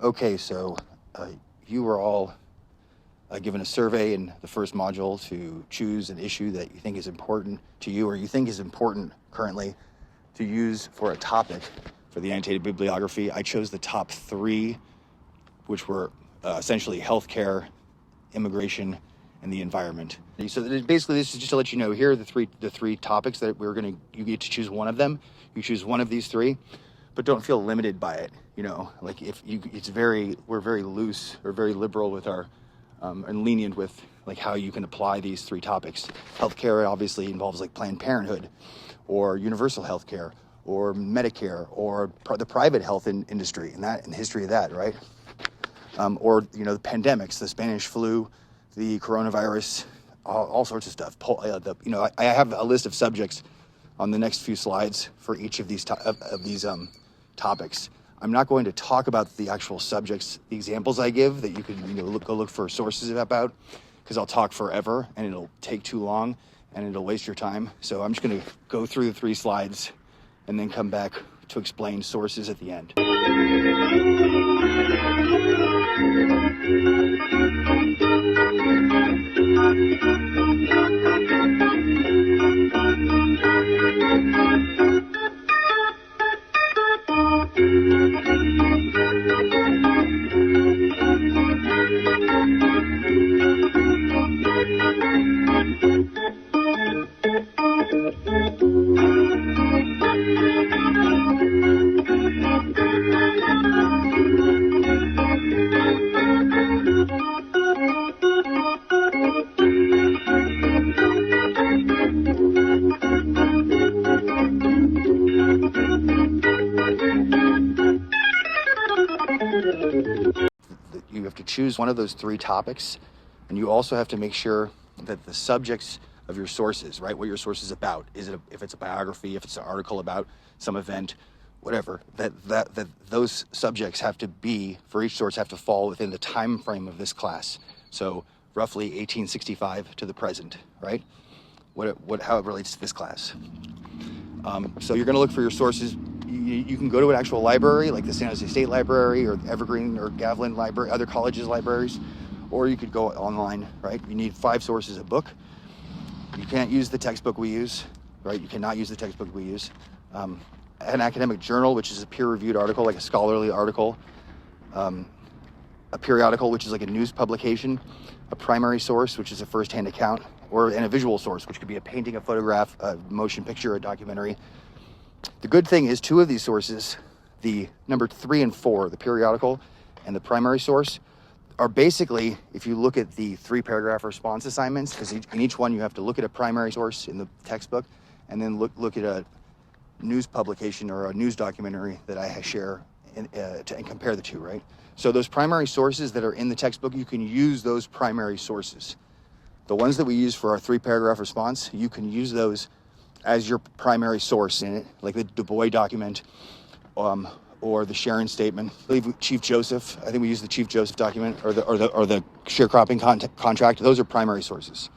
Okay, so you were all given a survey in the first module to choose an issue that you think is important to you, or you think is important currently to use for a topic for the annotated bibliography. I chose the top 3, which were essentially healthcare, immigration, and the environment. So basically, this is just to let you know, here are the three topics that you get to choose one of them. You choose one of these 3, but don't feel limited by it. Like we're very loose or very liberal with our and lenient with like how you can apply these 3 topics. Healthcare obviously involves like Planned Parenthood, or universal healthcare, or Medicare, or the private health industry, and the history of that, right? Or the pandemics, the Spanish flu, the coronavirus, all sorts of stuff. I have a list of subjects on the next few slides for each of these topics. I'm not going to talk about the actual subjects, the examples I give that you can go look for sources about, because I'll talk forever and it'll take too long and it'll waste your time. So I'm just going to go through the 3 slides and then come back to explain sources at the end. You have to choose one of those 3 topics, and you also have to make sure that the subjects of your sources, right, what your source is about, if it's a biography, if it's an article about some event, whatever, that those subjects have to be, for each source, have to fall within the time frame of this class. So roughly 1865 to the present, right? How it relates to this class. So you're going to look for your sources. You can go to an actual library, like the San Jose State Library or Evergreen or Gavilan Library, other colleges' libraries, or you could go online, right? You need 5 sources a book. You can't use the textbook we use, right? You cannot use the textbook we use. An academic journal, which is a peer-reviewed article, like a scholarly article. A periodical, which is like a news publication. A primary source, which is a first-hand account. And a visual source, which could be a painting, a photograph, a motion picture, a documentary. The good thing is 2 of these sources, the number 3 and 4, the periodical and the primary source, are basically, if you look at the 3-paragraph response assignments, because in each one you have to look at a primary source in the textbook and then look at a news publication or a news documentary that I share and compare the 2, right? So those primary sources that are in the textbook, you can use those primary sources. The ones that we use for our 3-paragraph response, you can use those as your primary source in it, like the Du Bois document, or the Sharon statement. I believe Chief Joseph. I think we use the Chief Joseph document or the sharecropping contract. Those are primary sources.